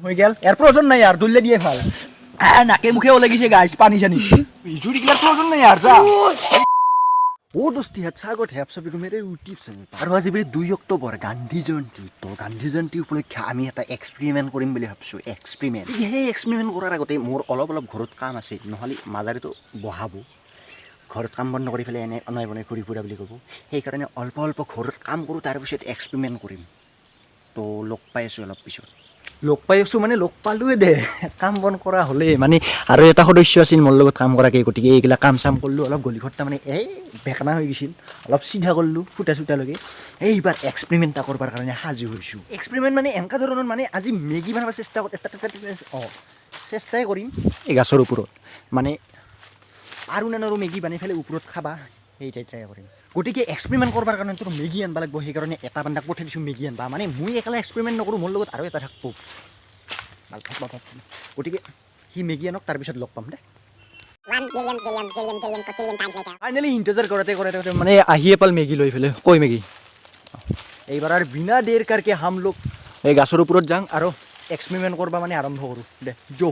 হৈ গেল এর প্রয়োজন নাই আর দুললে দিয়ে ভাল নাকে মুখে ওলে গেছে গাইস পানি জানি জুড়ি গেলার প্রয়োজন নাই আর যা ও দোস্তি হাত সাগর হ্যাপ সবই মেরে ইউটিউব চ্যানেল আর আজি বেরে 2 অক্টোবর গান্ধী জয়ন্তী তো গান্ধী জয়ন্তী উপলক্ষে আমি এটা এক্সপেরিমেন্ট কৰিম বুলি ভাবছো এক্সপেৰিমেন্ট এই এক্সপেৰিমেন্ট কৰাৰ আগতে মোৰ অলপ ঘৰত কাম আছে নহলে মাদাৰেতো বহাব ঘৰত কাম বন্ধ কৰি ফেলে এনে অনাই বনাই ঘূৰি ফুৰা বুলি ক'ব সেইকাৰণে অল্প ঘৰত কাম কৰোঁ তাৰপিছত এক্সপেৰিমেন্ট কৰিম তো লগ পাই আছোঁ অলপ পিছত লগ পাই আছোঁ মানে লগ পালোৱে দে কাম বন কৰা হ'লে মানে আৰু এটা সদস্য আছিল মোৰ লগত কাম কৰাকৈ গতিকে এইগিলা কাম চাম কৰিলোঁ অলপ গলিঘৰটা মানে এই বেকনা হৈ গৈছিল অলপ চিধা কৰিলোঁ ফুটা চুটালৈকে এইবাৰ এক্সপেৰিমেণ্ট এটা কৰিবৰ কাৰণে সাজু হৈছোঁ এক্সপেৰিমেণ্ট মানে এনেকুৱা ধৰণৰ মানে আজি মেগী বনাব চেষ্টা চেষ্টাই কৰিম এই গাছৰ ওপৰত মানে আৰু নানৰো মেগী বানি ফেলে ওপৰত খাবা সেইটাই ট্ৰাই কৰিম গতিকে এক্সপেৰিমেণ্ট কৰাৰ কাৰণে তোৰ মেগী আনবা লাগিব সেইকাৰণে এটা বান্দাক পঠাই দিছোঁ মেগী আনবা মানে মই একেলা এক্সপেৰিমেণ্ট নকৰোঁ মোৰ লগত আৰু এটা থাকব গতিকে সি মেগী আনক তাৰপিছত লগ পাম দে ফাইনেলি ইণ্টাজাৰ কৰোঁতে মানে আহিয়ে পাল মেগী লৈ ফেলে কৈ মেগী এইবাৰ আৰু বিনা দেৰ কাৰকে হাম লোক এই গাছৰ ওপৰত যাওঁ আৰু এক্সপেৰিমেণ্ট কৰবা মানে আৰম্ভ কৰোঁ দে যো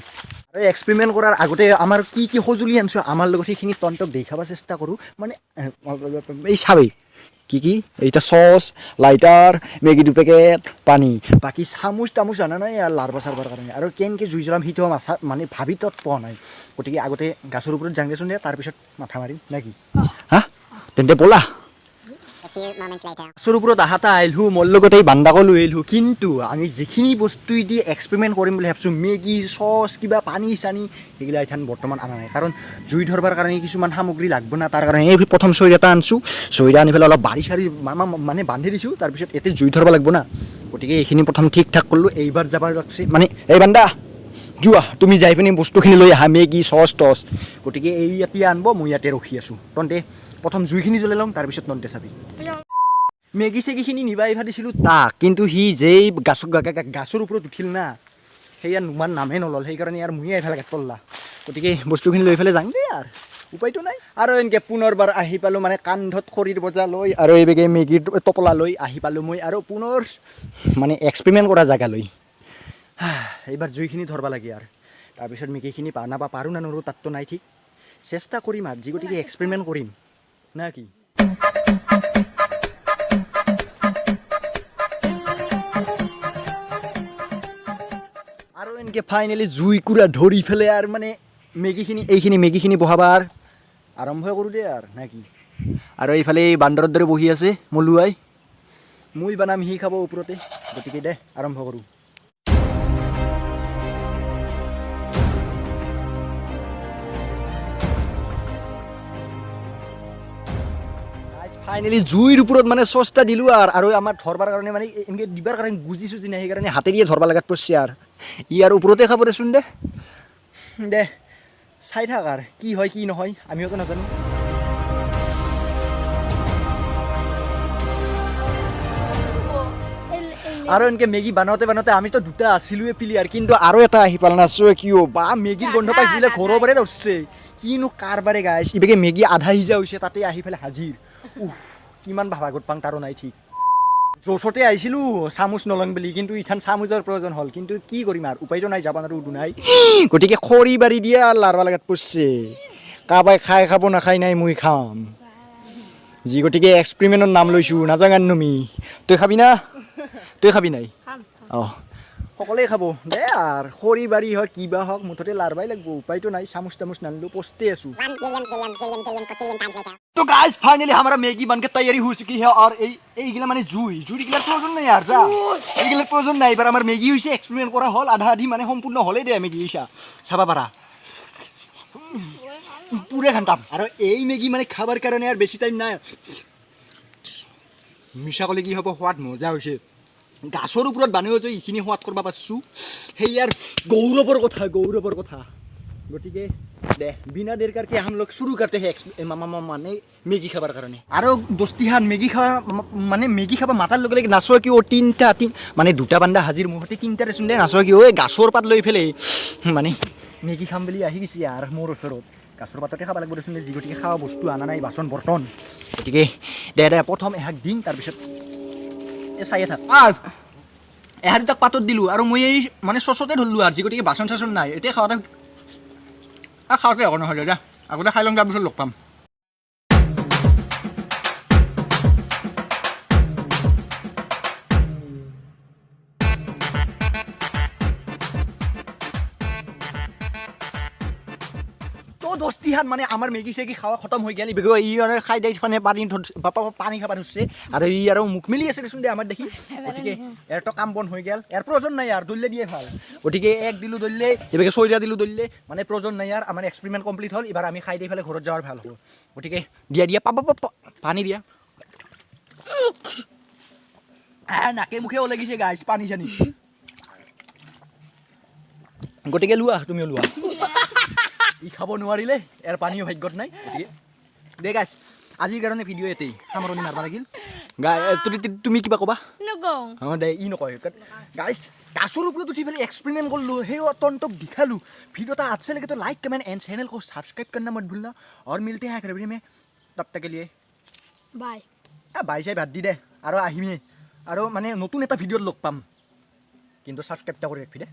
আৰু এক্সপেৰিমেণ্ট কৰাৰ আগতে আমাৰ কি সঁজুলি আনিছোঁ আমাৰ লগত সেইখিনি তন্তক দেখাব চেষ্টা কৰোঁ মানে এই চাবেই কি এইটা চচ লাইটাৰ মেগী 2 পেকেট পানী বাকী চামুচ তামুচ আনা নাই আৰু লাৰবা চাৰবাৰ কাৰণে আৰু কেনেকৈ জুই জ্বলাম সেইটো মাথা মানে ভাবি তত পোৱা নাই গতিকে আগতে গাছৰ ওপৰত যাং দেচোন দে তাৰপিছত মাথা মাৰিম নে কি হা তেন্তে ব'লা গাছৰ ওপৰত আহাটা আহিলোঁ মোৰ লগত এই বান্দাকো লৈ আহিলোঁ কিন্তু আমি যিখিনি বস্তু দি এক্সপেৰিমেণ্ট কৰিম বুলি ভাবিছোঁ মেগী চচ কিবা পানী চানী সেইগিলা এথান বৰ্তমান আনা নাই কাৰণ জুই ধৰবাৰ কাৰণে কিছুমান সামগ্ৰী লাগব না তাৰ কাৰণে এই প্ৰথম চৈৰা এটা আনিছোঁ চৈৰা আনি পেলাই অলপ বাৰী চাৰি মানে বান্ধি দিছোঁ তাৰপিছত এতিয়া জুই ধৰব লাগব না গতিকে এইখিনি প্ৰথম ঠিক ঠাক কৰিলোঁ এইবাৰ যাব লাগছে মানে এই বান্দা যোৱা তুমি যাই পিনি বস্তুখিনি লৈ আহা মেগী চচ টচ গতিকে এই এতিয়া আনব মই ইয়াতে ৰখি আছোঁ তন্তে প্ৰথম জুইখিনি জ্বলাই লওঁ তাৰপিছত তন্তে চাবি মেগী চেগীখিনি নিবা আহিবা দিছিলোঁ তাক কিন্তু সি যেই গাছৰ ওপৰত উঠিল না সেয়া নুমান নামেই নল'ল সেইকাৰণে আৰু মুয়ে আহিব লাগে তল্লা গতিকে বস্তুখিনি লৈ পেলাই যাং দেই আৰু উপায়তো নাই আৰু এনেকৈ পুনৰবাৰ আহি পালোঁ মানে কান্ধত খৰিৰ বজা লৈ আৰু এইবেগে মেগীৰ টোপলা লৈ আহি পালোঁ মই আৰু পুনৰ মানে এক্সপেৰিমেণ্ট কৰা জেগালৈ এইবাৰ জুইখিনি ধৰবা লাগে আৰু তাৰপিছত মেগীখিনি নাবা পাৰোঁ না নৰোঁ তাততো নাই ঠিক চেষ্টা কৰিম আৰু যি গতিকে এক্সপেৰিমেণ্ট কৰিম না কি আৰু এনেকৈ ফাইনেলি জুই কুৰা ধৰি ফেলে আৰু মানে মেগীখিনি বহাবাৰ আৰম্ভ কৰোঁ দে আৰু নে কি আৰু এইফালে এই বান্দৰৰ দৰে বহি আছে মলুৱাই মই বানাম সি খাব ওপৰতে গতিকে দে আৰম্ভ কৰোঁ ফাইনেলি জুইৰ ওপৰত মানে চচটা দিলোঁ আৰু আমাৰ ধৰবাৰ কাৰণে মানে এনেকৈ দিবাৰ কাৰণে গুজি চুজি নাই সেইকাৰণে হাতে দিয়ে ধৰবা লগাত পৰছে আৰু ওপৰতে খাব দেচোন দে চাই থাক আৰু কি হয় কি নহয় আমিওতো নাজানো আৰু এনেকৈ মেগী বানাওঁতে আমিতো দুটা আছিলোঁৱে প্লেয়াৰ কিন্তু আৰু এটা আহি পাল নাছোঁ কিয় বা মেগীৰ গোন্ধ পাই পেলাই ঘৰৰ বাৰে ধৰছে কিনো কাৰবাৰে গাইছ ইবেগে মেগী আধা সিজা হৈছে তাতে আহি পেলাই হাজিৰ কিমান ভাগত পাং তাৰো নাই ঠিক জোচতে আহিছিলোঁ চামুচ নলং বুলি কিন্তু ইথান চামুচৰ প্ৰয়োজন হ'ল কিন্তু কি কৰিম আৰু উপায়তো নাই যাব নোৱাৰো নাই গতিকে খৰি বাৰী দিয়ে আৰু লাৰবা লগাত পৰছে কাবাই খাই খাব নাখাই নাই মই খাম যি গতিকে এক্সপেৰিমেণ্টৰ নাম লৈছোঁ নাজাঙান নমি তই খাবি নাই অঁ সকলোৱে খাব দে আৰু খৰি বাৰী হওক কিবা হওক মুঠতে লাৰবাই লাগিব উপায়তো নাই চামুচ তামুচ নানিলোঁ পচতে আছোঁ तो गाइस फाइनली हमारा मैगी बनकर तैयारी हो चुकी है और এইগিলা মানে জুই গিলার প্রয়োজন নাই আর যা এইগিলার প্রয়োজন নাই এবার আমার মেগি হয়েছে এক্সপেরিমেন্ট করা হল আধা আধি মানে সম্পূর্ণ হলেই দে মেগি হয়েছে চাবা পারা পুরে খান্তাম আর এই মেগি মানে খাবার কারণে আর বেশি টাইম নাই মিশা কলে কি হব সোৱাদ মজা হয়েছে গাছৰ ওপৰত বানিও যে এইখিনি সোৱাদ কৰিব পাৰছোঁ সেই আৰ গৌৰৱৰ কথা গতিকে দে বিনা দেৰ কাৰকে হাম লোক শুৰু কৰতে हैं মানে মেগি খাবাৰ কাৰণে আৰু দস্তিহান মেগি খাবা মাতাৰ লগে লগে নাচোৱা কি তিনটা মানে দুটা বান্দা হাজিৰ মুহূৰ্তে তিনটা ৰেচোন দে নাচোৱা কি গাছৰ পাত লৈ ফেলে মানে মেগি খাম বুলি আহি গৈছে আৰু মোৰ ওচৰত গাছৰ পাততে খাব লাগিব দেচোন যি গতিকে খাওয়া বস্তু আনা নাই বাচন বৰ্তন গতিকে দে প্ৰথম এহাক দিম তাৰপিছত চাইয়ে থাক এহাৰি তাক পাতত দিলোঁ আৰু মই এই মানে চচতে ধৰিলোঁ আজি, গতিকে বাচন চাচন নাই এতিয়া খাওঁতে আকৌ নহ'লে দে আগতে খাই লওঁ তাৰপিছত লগ পাম। তো দস্তিহাত মানে আমাৰ মেগী চেগী খাৱা খতম হৈ গ'ল, ই আৰু খাই দাই মানে পানী খাব ধৰিছে আৰু ই আৰু মুখ মিলি আছে দেচোন দে আমাৰ দেখি, গতিকে ইয়াৰতো কাম বন হৈ গ'ল, ইয়াৰ প্ৰয়োজন নাই আৰু দলিলে দিয়ে ভাল, গতিকে এক দিলোঁ দলিলে এইভাগে চৈৰা দিলোঁ দলিলে, মানে প্ৰয়োজন নাই ইয়াৰ, আমাৰ এক্সপেৰিমেণ্ট কমপ্লিট হ'ল, এবাৰ আমি খাই দি পেলাই ঘৰত যাৱাৰ ভাল হ'ব, গতিকে দিয়া পানী দিয়া নাকে মুখে ওলাই গৈছে গাইছ পানী চানী, গতিকে লোৱা তুমিও লোৱা। ই খাব নোৱাৰিলে ইয়াৰ পানীও ভাগ্যত নাই, গতিকে দে গাইছ আজিৰ কাৰণে ভিডিঅ' এতেই সামৰণি মাৰিব লাগিল। তুমি কিবা ক'বা? অঁ দে ই নকয় গাইছ, গাছৰ ওপৰত উঠি পেলাই এক্সপেৰিমেণ্ট কৰিলোঁ, সেই অতন্তক দেখালোঁ। ভিডিঅ' এটা अच्छे लगे तो लाइक कमेंट एंड चैनल को सब्सक्राइब करना मत भूलना, और मिलते हैं अगले वीडियो में, तब तक के लिए बाय। বাই চাই বাদ দি দে আৰু আহিমেই আৰু মানে নতুন এটা ভিডিঅ'ত লগ পাম, কিন্তু ছাবস্ক্ৰাইবটা কৰি ৰাখিবি দে।